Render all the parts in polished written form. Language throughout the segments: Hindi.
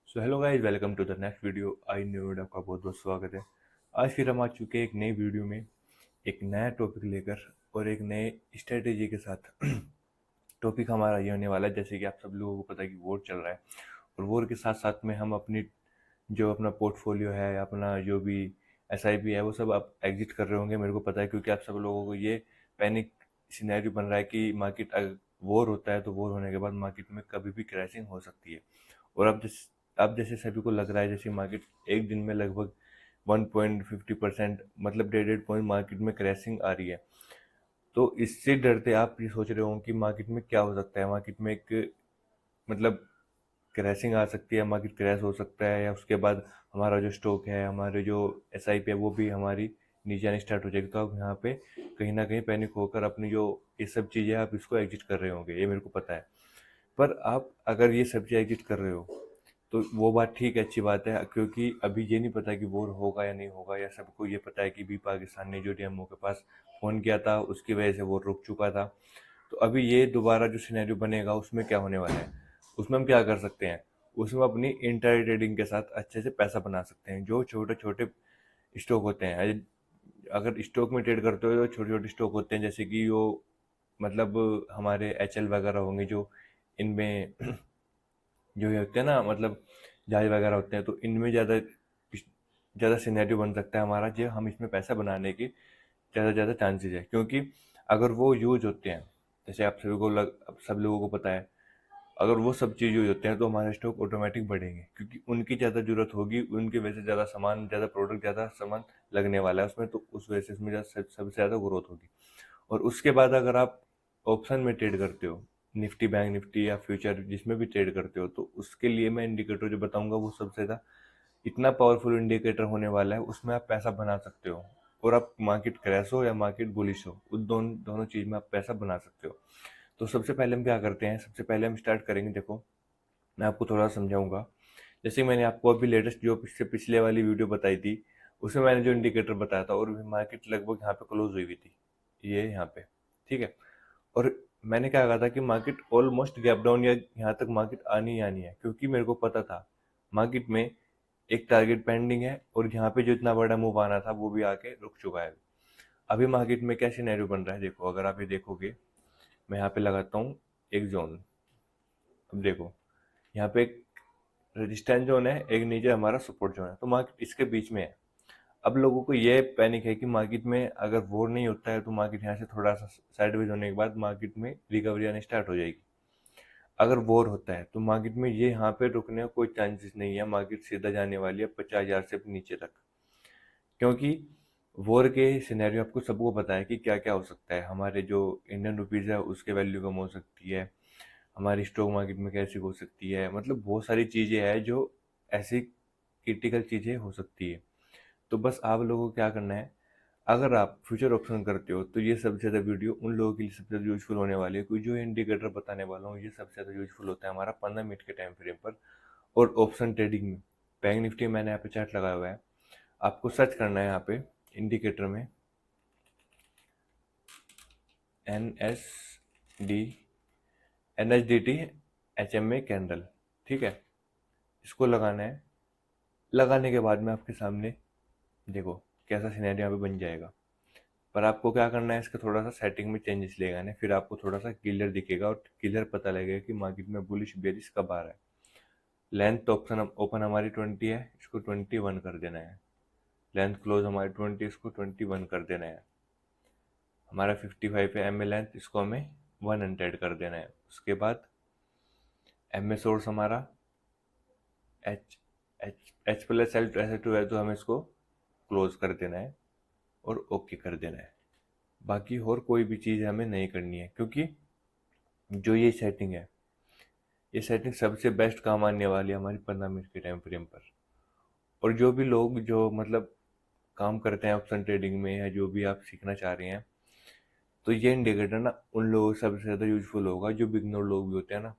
So hello guys, welcome to the next video. I new video आपका बहुत बहुत स्वागत है। आज फिर हम आ चुके हैं एक नई वीडियो में, एक नया टॉपिक लेकर और एक नए स्ट्रेटेजी के साथ। टॉपिक हमारा ये होने वाला है, जैसे कि आप सब लोगों को पता है कि वोर चल रहा है, और वोर के साथ साथ में हम अपनी जो अपना पोर्टफोलियो है, अपना जो भी एसआईपी है, वो सब आप एग्जिट कर रहे होंगे। मेरे को पता है, क्योंकि आप सब लोगों को ये पैनिक सिनेरियो बन रहा है कि मार्केट अगर वॉर होता है तो वॉर होने के बाद मार्केट में कभी भी क्रैशिंग हो सकती है। और अब जैसे सभी को लग रहा है जैसे मार्केट एक दिन में लगभग 1.50% मतलब 1.5 पॉइंट मार्केट में क्रैशिंग आ रही है। तो इससे डरते आप ये सोच रहे हो कि मार्केट में क्या हो सकता है, मार्केट में एक मतलब क्रैशिंग आ सकती है, मार्केट क्रैश हो सकता है, या उसके बाद हमारा जो स्टॉक है, हमारे जो एसआईपी है, वो भी हमारी नीचे आनी स्टार्ट हो जाएगी। तो आप यहाँ पे कहीं ना कहीं पैनिक होकर अपनी जो ये सब चीज़ें आप इसको एग्जिट कर रहे होंगे, ये मेरे को पता है। पर आप अगर ये सब चीज़ें एग्जिट कर रहे हो तो वो बात ठीक है, अच्छी बात है, क्योंकि अभी ये नहीं पता कि वोर होगा या नहीं होगा। या सबको ये पता है कि भी पाकिस्तान ने जो डीएमओ के पास फ़ोन किया था उसकी वजह से वो रुक चुका था। तो अभी ये दोबारा जो सिनेरियो बनेगा उसमें क्या होने वाला है, उसमें हम क्या कर सकते हैं, उसमें अपनी इंटर ट्रेडिंग के साथ अच्छे से पैसा बना सकते हैं। जो छोटे छोटे स्टॉक होते हैं, अगर स्टॉक में ट्रेड करते हो तो छोटे छोटे स्टॉक होते हैं, जैसे कि वो मतलब हमारे एचएल वगैरह होंगे, जो इनमें जो ये होते हैं ना, मतलब जहाज वगैरह होते हैं, तो इनमें ज़्यादा सिनेरियो बन सकता है हमारा, जो हम इसमें पैसा बनाने की ज़्यादा चांसेस है। क्योंकि अगर वो यूज होते हैं, जैसे अब सब लोगों को पता है, अगर वो सब चीज़ यूज होते हैं तो हमारे स्टॉक ऑटोमेटिक बढ़ेंगे, क्योंकि उनकी ज़्यादा जरूरत होगी, उनकी वजह से ज़्यादा सामान, ज़्यादा प्रोडक्ट, ज़्यादा सामान लगने वाला है उसमें, तो उस वजह से इसमें सबसे ज़्यादा ग्रोथ होगी। और उसके बाद अगर आप ऑप्शन में ट्रेड करते हो, निफ्टी, बैंक निफ्टी या फ्यूचर जिसमें भी ट्रेड करते हो, तो उसके लिए मैं इंडिकेटर जो बताऊंगा वो सबसे ज़्यादा इतना पावरफुल इंडिकेटर होने वाला है, उसमें आप पैसा बना सकते हो। और आप मार्केट क्रैश हो या मार्केट बुलिश हो, उस दोनों दोनों चीज़ में आप पैसा बना सकते हो। तो सबसे पहले हम क्या करते हैं, सबसे पहले हम स्टार्ट करेंगे। देखो, मैं आपको थोड़ा समझाऊंगा। जैसे मैंने आपको अभी लेटेस्ट जो पिछले वाली वीडियो बताई थी, उसमें मैंने जो इंडिकेटर बताया था, और मार्केट लगभग यहाँ पे क्लोज हुई हुई थी, ये यहाँ पे, ठीक है। और मैंने क्या कहा था कि मार्केट ऑलमोस्ट गैप डाउन या यहाँ तक मार्केट आनी ही आनी है, क्योंकि मेरे को पता था मार्केट में एक टारगेट पेंडिंग है, और यहाँ पे जो इतना बड़ा मूव आना था वो भी आके रुक चुका है। अभी मार्केट में क्या सिनेरियो बन रहा है, देखो, अगर आप ये देखोगे, मैं यहाँ पे लगाता हूँ एक जोन। अब देखो, यहाँ पे एक रेजिस्टेंस जोन है, एक नीचे हमारा सपोर्ट जोन है, तो मार्केट इसके बीच में है। अब लोगों को ये पैनिक है कि मार्केट में अगर वोर नहीं होता है तो मार्केट यहाँ से थोड़ा सा साइडवेज होने के बाद मार्केट में रिकवरी आनी स्टार्ट हो जाएगी। अगर वोर होता है तो मार्केट में ये यहाँ पे रुकने का कोई चांसेस नहीं है, मार्केट सीधा जाने वाली है 50,000 से नीचे तक। क्योंकि वॉर के सिनेरियो आपको सबको पता है कि क्या क्या हो सकता है। हमारे जो इंडियन रुपीज़ है उसके वैल्यू कम हो सकती है, हमारी स्टॉक मार्केट में कैसी हो सकती है, मतलब बहुत सारी चीज़ें हैं जो ऐसी क्रिटिकल चीज़ें हो सकती है। तो बस आप लोगों को क्या करना है, अगर आप फ्यूचर ऑप्शन करते हो तो ये सबसे ज़्यादा वीडियो उन लोगों के लिए सबसे ज़्यादा यूजफुल होने वाली है, क्योंकि जो इंडिकेटर बताने वाला हूँ ये सबसे ज़्यादा यूजफुल होता है हमारा 15 मिनट के टाइम फ्रेम पर। और ऑप्शन ट्रेडिंग में बैंक निफ्टी मैंने यहाँ पे चार्ट लगाया हुआ है, आपको सर्च करना है यहाँ पे इंडिकेटर में NSD NHDT HMA कैंडल, ठीक है। इसको लगाना है। लगाने के बाद में आपके सामने देखो कैसा सिनेरियो यहाँ पे बन जाएगा। पर आपको क्या करना है, इसका थोड़ा सा सेटिंग में चेंजेस ले आने, फिर आपको थोड़ा सा क्लियर दिखेगा और क्लियर पता लगेगा कि मार्केट में बुलिश बेरिश कब आ रहा है। लेंथ ऑप्शन ओपन हमारी 20 है, इसको 21 कर देना है। लेंथ क्लोज हमारी 20, इसको 21 कर देना है। हमारा 55 है एम ए लेंथ, इसको हमें 100 कर देना है। उसके बाद एम ए सोर्स हमारा एच एच प्लस एल ऐसे टू है, तो हमें इसको क्लोज कर देना है और ओके कर देना है। बाकी और कोई भी चीज़ हमें नहीं करनी है, क्योंकि जो ये सेटिंग है, ये सेटिंग सबसे बेस्ट काम आने वाली है हमारी 15 मिनट के टाइम फ्रेम पर। और जो भी लोग जो मतलब काम करते हैं ऑप्शन ट्रेडिंग में, या जो भी आप सीखना चाह रहे हैं, तो ये इंडिकेटर ना उन लोगों को सबसे ज़्यादा यूजफुल होगा जो बिगनर लोग भी होते हैं ना।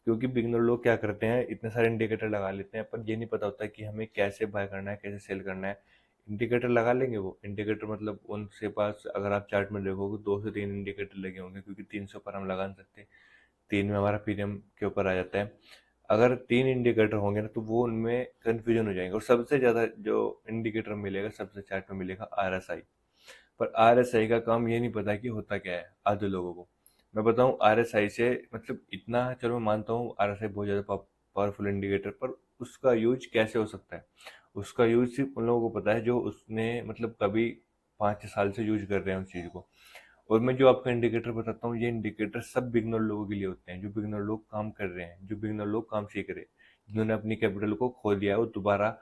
क्योंकि बिगनर लोग क्या करते हैं, इतने सारे इंडिकेटर लगा लेते हैं, पर ये नहीं पता होता कि हमें कैसे बाय करना है, कैसे सेल करना है। इंडिकेटर लगा लेंगे, वो इंडिकेटर मतलब उनके पास अगर आप चार्ट में देखोगे 2 से 3 इंडिकेटर लगे होंगे, क्योंकि 300 पर हम लगा नहीं सकते, 3 में हमारा प्रीमियम के ऊपर आ जाता है। अगर 3 इंडिकेटर होंगे ना तो वो उनमें कन्फ्यूजन हो जाएंगे, और सबसे ज़्यादा जो इंडिकेटर मिलेगा सबसे चार्ट में मिलेगा RSI। पर RSI का काम ये नहीं पता कि होता क्या है आधे लोगों को। मैं बताऊं RSI से मतलब इतना, चलो मैं मानता हूँ RSI बहुत ज़्यादा पावरफुल इंडिकेटर, पर उसका यूज कैसे हो सकता है? उसका यूज सिर्फ उन लोगों को पता है जो उसने मतलब कभी 5 साल से यूज कर रहे हैं उस चीज़ को। और मैं जो आपको इंडिकेटर बताता हूँ, ये इंडिकेटर सब बिगनर लोगों के लिए होते हैं, जो बिगनर लोग काम कर रहे हैं, जो बिगनर लोग काम सीख रहे हैं, जिन्होंने अपनी कैपिटल को खो दिया है, वो दोबारा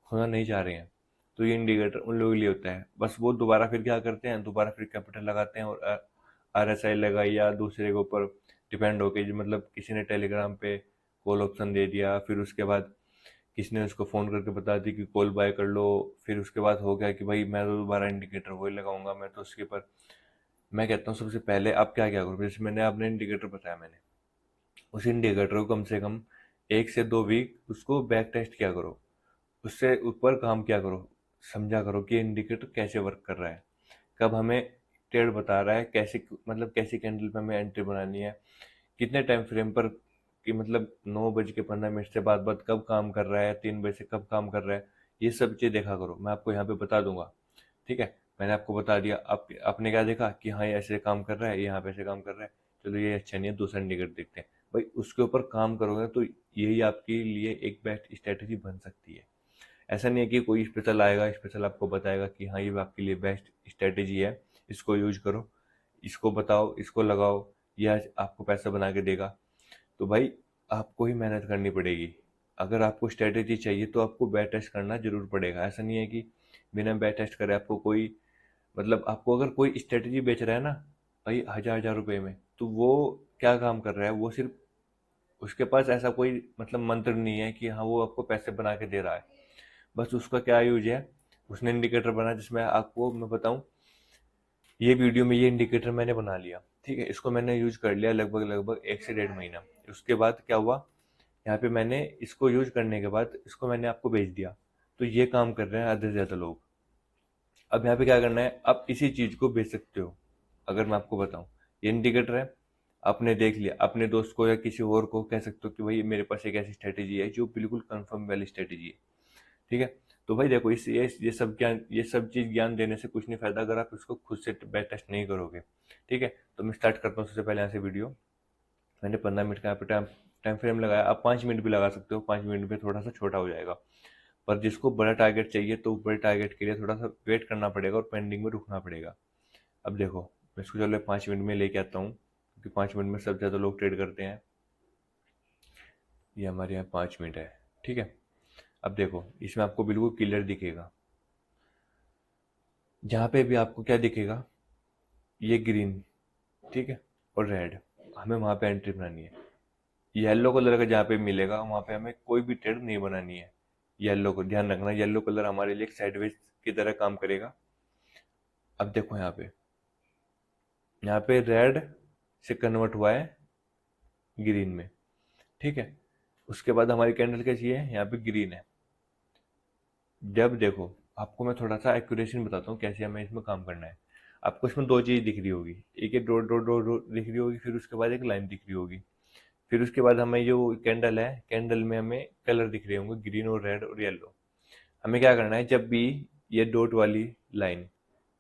खोना नहीं चाह रहे हैं। तो ये इंडिकेटर उन लोगों के लिए होता है। बस वो दोबारा फिर क्या करते हैं, दोबारा फिर कैपिटल लगाते हैं और RSI लगाई या दूसरे के ऊपर डिपेंड होके, जो मतलब किसी ने टेलीग्राम पे कॉल ऑप्शन दे दिया, फिर उसके बाद किसी ने उसको फ़ोन करके बता दी कि कॉल बाय कर लो, फिर उसके बाद हो गया कि भाई मैं तो दोबारा इंडिकेटर वही लगाऊंगा, मैं तो उसके ऊपर। मैं कहता हूँ सबसे पहले आप क्या क्या करो, जैसे मैंने आपने इंडिकेटर बताया, मैंने उस इंडिकेटर को कम से कम 1 से 2 वीक उसको बैक टेस्ट किया करो, उससे ऊपर काम किया करो, समझा करो कि इंडिकेटर कैसे वर्क कर रहा है, कब हमें ट्रेड बता रहा है, कैसे मतलब कैसी कैंडल पे हमें एंट्री बनानी है, कितने टाइम फ्रेम पर, कि मतलब 9:15 से बाद कब काम कर रहा है, 3 बजे से कब काम कर रहा है। ये सब चीज़ देखा करो, मैं आपको यहाँ पे बता दूंगा। ठीक है, मैंने आपको बता दिया, आप आपने क्या देखा कि हाँ ये ऐसे काम कर रहा है, ये यहाँ पे ऐसे काम कर रहा है, चलो ये अच्छा नहीं है, दूसरा इंडिकेटर देखते हैं। भाई उसके ऊपर काम करोगे तो यही आपके लिए एक बेस्ट स्ट्रेटेजी बन सकती है। ऐसा नहीं है कि कोई स्पेशल आएगा, स्पेशल आपको बताएगा कि हाँ ये आपके लिए बेस्ट स्ट्रेटेजी है, इसको यूज करो, इसको बताओ, इसको लगाओ, यह आपको पैसा बना के देगा। तो भाई आपको ही मेहनत करनी पड़ेगी। अगर आपको स्ट्रेटेजी चाहिए तो आपको बैक टेस्ट करना जरूर पड़ेगा। ऐसा नहीं है कि बिना बैक टेस्ट करे आपको कोई, मतलब आपको अगर कोई स्ट्रेटेजी बेच रहा है ना भाई 1000-1000 रुपए में, तो वो क्या काम कर रहा है, वो सिर्फ उसके पास ऐसा कोई मतलब मंत्र नहीं है कि हाँ वो आपको पैसे बना के दे रहा है। बस उसका क्या यूज है, उसने इंडिकेटर बना, जिसमें आपको मैं बताऊं, ये वीडियो में ये इंडिकेटर मैंने बना लिया, ठीक है, इसको मैंने यूज कर लिया लगभग लगभग 1 से 1.5 महीना। उसके बाद क्या हुआ, यहाँ पे मैंने इसको यूज करने के बाद इसको मैंने आपको भेज दिया, तो ये काम कर रहे हैं आधे से ज्यादा लोग। अब यहाँ पे क्या करना है, आप इसी चीज को बेच सकते हो। अगर मैं आपको बताऊं, ये इंडिकेटर है, आपने देख लिया, अपने दोस्त को या किसी और को कह सकते हो कि भाई मेरे पास एक ऐसी स्ट्रेटेजी है जो बिल्कुल कंफर्म वाली स्ट्रेटेजी है। ठीक है, तो भाई देखो इस ये सब ज्ञान, ये सब चीज ज्ञान देने से कुछ नहीं फायदा अगर आप इसको खुद से बैक टेस्ट नहीं करोगे। ठीक है, तो मैं स्टार्ट करता हूँ सबसे पहले यहाँ से वीडियो। मैंने 15 मिनट का यहाँ पे टाइम टाइम फ्रेम लगाया, आप 5 मिनट भी लगा सकते हो, 5 मिनट में थोड़ा सा छोटा हो जाएगा। पर जिसको बड़ा टारगेट चाहिए तो बड़े टारगेट के लिए थोड़ा सा वेट करना पड़ेगा और पेंडिंग में रुकना पड़ेगा। अब देखो, मैं इसको चलो 5 मिनट में लेके आता हूँ, क्योंकि 5 मिनट में सबसे ज़्यादा लोग ट्रेड करते हैं। ये हमारे यहाँ 5 मिनट है। ठीक है, अब देखो इसमें आपको बिल्कुल क्लियर दिखेगा, जहाँ पे भी आपको क्या दिखेगा, ये ग्रीन, ठीक है, और रेड, हमें वहाँ पे एंट्री बनानी है। येलो कलर का जहाँ पे मिलेगा वहाँ पे हमें कोई भी ट्रेड नहीं बनानी है। येलो को ध्यान रखना, येलो कलर हमारे लिए एक साइडवेज की तरह काम करेगा। अब देखो यहाँ पे रेड से कन्वर्ट हुआ है ग्रीन में। ठीक है, उसके बाद हमारी कैंडल कैसी है, यहाँ पे ग्रीन है। जब देखो, आपको मैं थोड़ा सा एक्यूरेशन बताता हूँ कैसे हमें इसमें काम करना है। आपको इसमें दो चीज दिख रही होगी, एक ये डॉट डॉट डॉट डॉट दिख रही होगी, फिर उसके बाद एक लाइन दिख रही होगी, फिर उसके बाद हमें जो कैंडल है, कैंडल में हमें कलर दिख रहे होंगे, ग्रीन और रेड और येलो। हमें क्या करना है, जब भी ये डॉट वाली लाइन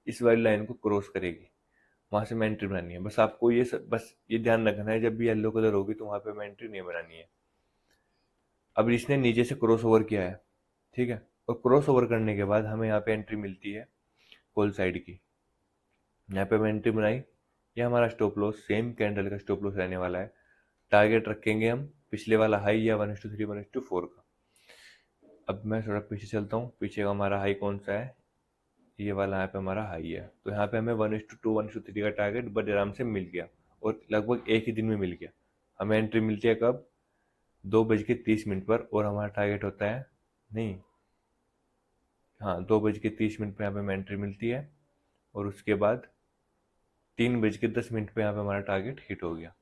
इस वाली लाइन को क्रॉस करेगी, वहां से हमें एंट्री बनानी है। बस आपको बस ये ध्यान रखना है, जब भी येलो कलर होगी तो वहां पे हमें एंट्री नहीं बनानी है। अब इसने नीचे से क्रॉस ओवर किया है, ठीक है, और क्रॉस ओवर करने के बाद हमें यहाँ पे एंट्री मिलती है कॉल साइड की। यहाँ पे हमें एंट्री बनाई, ये हमारा स्टॉप लॉस सेम कैंडल का स्टॉप लॉस रहने वाला है। टारगेट रखेंगे हम पिछले वाला हाई या 1:3 1:4 का। अब मैं थोड़ा पीछे चलता हूँ, पीछे का हमारा हाई कौन सा है, ये वाला यहाँ पे हमारा हाई है। तो यहाँ पे हमें 1:2 1:3 का टारगेट बड़े आराम से मिल गया, और लगभग एक ही दिन में मिल गया। हमें एंट्री मिलती है कब, 2:30 पर, और हमारा टारगेट होता है, नहीं, हाँ 2:30 पे यहाँ पे हमें एंट्री मिलती है, और उसके बाद 3:10 पे यहाँ पे हमारा टारगेट हिट हो गया।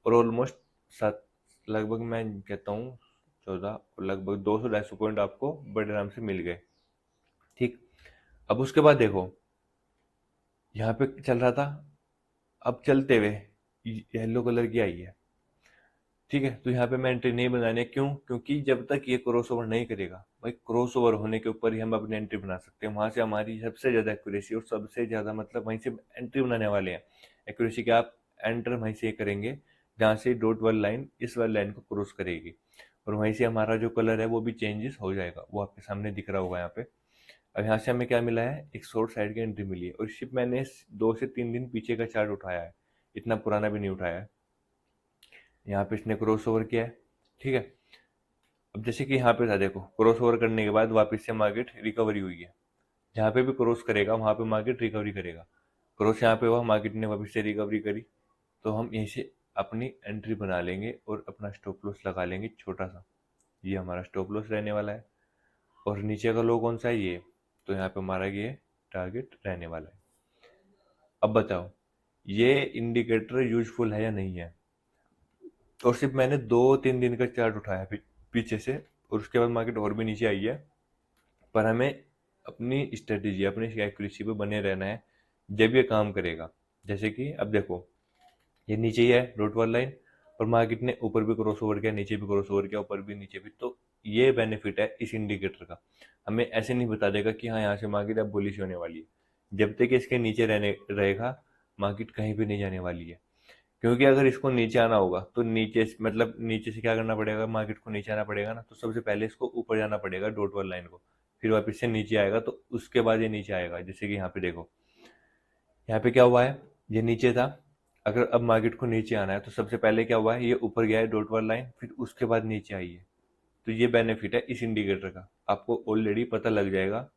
और ऑलमोस्ट सात, लगभग मैं कहता हूँ 14, और लगभग 200-250 पॉइंट आपको बड़े आराम से मिल गए। ठीक, अब उसके बाद देखो, यहाँ पे चल रहा था, अब चलते हुए येलो कलर की आई है। ठीक है। तो यहाँ पे मैं एंट्री नहीं बनानी है, क्यों? क्योंकि जब तक ये क्रॉस ओवर नहीं करेगा, भाई क्रॉस ओवर होने के ऊपर ही हम अपनी एंट्री बना सकते हैं। वहां से हमारी सबसे ज्यादा एक्यूरेसी और सबसे ज्यादा मतलब वहीं से एंट्री बनाने वाले हैं। एक्यूरेसी क्या, आप एंटर वहीं से करेंगे जहाँ से डॉट वाली लाइन इस वाली लाइन को क्रॉस करेगी, और वहीं से हमारा जो कलर है वो भी चेंजेस हो जाएगा, वो आपके सामने दिख रहा होगा यहाँ पे। अब यहाँ से हमें क्या मिला है, एक शॉर्ट साइड की एंट्री मिली है, और शिप मैंने 2 से 3 दिन पीछे का चार्ट उठाया है, इतना पुराना भी नहीं उठाया है। यहाँ पे इसने क्रॉस ओवर किया है, ठीक है। अब जैसे कि यहाँ पे था, देखो क्रॉस ओवर करने के बाद वापस से मार्केट रिकवरी हुई है। जहाँ पे भी क्रॉस करेगा वहां पे मार्केट रिकवरी करेगा। क्रॉस यहाँ पे हुआ, मार्केट ने वापस से रिकवरी करी, तो हम यहीं से अपनी एंट्री बना लेंगे और अपना स्टॉप लॉस लगा लेंगे छोटा सा। ये हमारा स्टॉप लॉस रहने वाला है। और नीचे का लो कौन सा है, ये, तो यहाँ पे हमारा ये टारगेट रहने वाला है। अब बताओ ये इंडिकेटर यूजफुल है या नहीं है? और सिर्फ मैंने 2-3 दिन का चार्ट उठाया पीछे से, और उसके बाद मार्केट और भी नीचे आई है। पर हमें अपनी स्ट्रेटेजी, अपनी एक्यूरेसी पे बने रहना है, जब ये काम करेगा। जैसे कि अब देखो, ये नीचे ही है डॉट वाली लाइन, और मार्केट ने ऊपर भी क्रॉस ओवर किया, नीचे भी क्रॉस ओवर किया, ऊपर भी नीचे भी। तो ये बेनिफिट है इस इंडिकेटर का, हमें ऐसे नहीं बता देगा कि हाँ यहाँ से मार्केट अब बुलिश होने वाली है। जब तक इसके नीचे रहने रहेगा, मार्केट कहीं भी नहीं जाने वाली है। क्योंकि अगर इसको नीचे आना होगा तो मतलब नीचे से क्या करना पड़ेगा, मार्केट को नीचे आना पड़ेगा ना, तो सबसे पहले इसको ऊपर जाना पड़ेगा डॉट वाली लाइन को, फिर वापस से नीचे आएगा, तो उसके बाद ये नीचे आएगा। जैसे कि यहाँ पे देखो, यहाँ पे क्या हुआ है, ये नीचे था। अगर अब मार्केट को नीचे आना है तो सबसे पहले क्या हुआ है, ये ऊपर गया है डॉट वाली लाइन, फिर उसके बाद नीचे आई है। तो ये बेनिफिट है इस इंडिकेटर का, आपको ऑलरेडी पता लग जाएगा।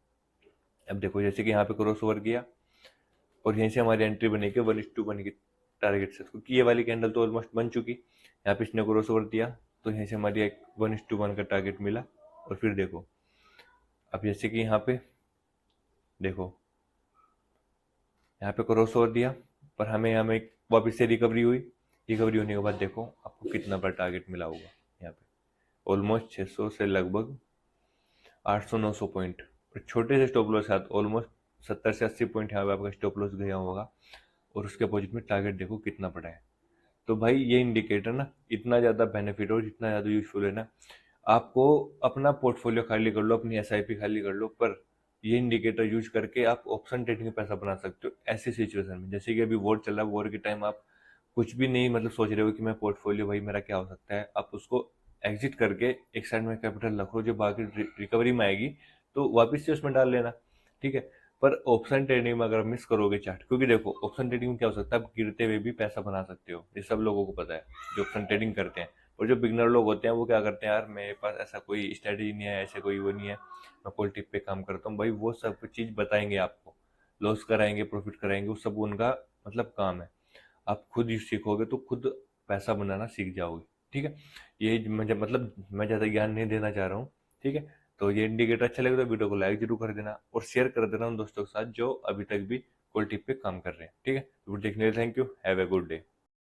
अब देखो जैसे कि यहाँ पे क्रॉस ओवर किया, और यहीं से हमारी एंट्री बनेगी 1:1 की टारगेट से, क्योंकि ये वाली कैंडल तो ऑलमोस्ट बन चुकी। यहाँ पे इसने क्रॉस ओवर दिया, तो यहीं से हमारी एक 1:1 का टारगेट मिला। और फिर देखो, अब जैसे कि यहाँ पे देखो, यहाँ पे क्रॉस ओवर दिया, पर हमें हमें वापस से रिकवरी हुई। रिकवरी होने के बाद देखो आपको कितना बड़ा टारगेट मिला होगा, यहाँ पे ऑलमोस्ट 600 से लगभग 800-900 पॉइंट, और छोटे से स्टॉप लॉस साथ ऑलमोस्ट 70 से 80 पॉइंट यहाँ पे आपका स्टॉप लॉस गया होगा। और उसके अपोजिट में टारगेट देखो कितना बड़ा है। तो भाई ये इंडिकेटर ना इतना ज़्यादा बेनिफिट और इतना ज़्यादा यूजफुल है ना, आपको अपना पोर्टफोलियो खाली कर लो, अपनी एसआईपी खाली कर लो, पर ये इंडिकेटर यूज करके आप ऑप्शन ट्रेडिंग में पैसा बना सकते हो ऐसी सिचुएशन में। जैसे कि अभी वॉर चल रहा है, वॉर के टाइम आप कुछ भी नहीं मतलब सोच रहे हो कि मैं पोर्टफोलियो भाई मेरा क्या हो सकता है, आप उसको एग्जिट करके एक साइड में कैपिटल रखो, जो बाकी रिकवरी में आएगी तो वापस से उसमें डाल लेना, ठीक है। पर ऑप्शन ट्रेडिंग में अगर मिस करोगे चार्ट, क्योंकि देखो ऑप्शन ट्रेडिंग में क्या हो सकता है, आप गिरते हुए भी पैसा बना सकते हो, ये सब लोगों को पता है जो ऑप्शन ट्रेडिंग करते हैं। और जो बिगनर लोग होते हैं वो क्या करते हैं, यार मेरे पास ऐसा कोई स्ट्रेटेजी नहीं है, ऐसे कोई वो नहीं है, मैं कोल टिप पे काम करता हूँ, भाई वो सब चीज़ बताएंगे आपको, लॉस कराएंगे प्रॉफिट कराएंगे, वो सब उनका मतलब काम है। आप खुद ही सीखोगे तो खुद पैसा बनाना सीख जाओगे, ठीक है। ये मुझे मतलब मैं ज़्यादा ज्ञान नहीं देना चाह रहा हूँ, ठीक है। तो ये इंडिकेटर अच्छा लगे तो वीडियो को लाइक जरूर कर देना, और शेयर कर देना उन दोस्तों के साथ जो अभी तक भी कोल टिप पे काम कर रहे हैं, ठीक है। तो देखने के लिए thank you, have a good day.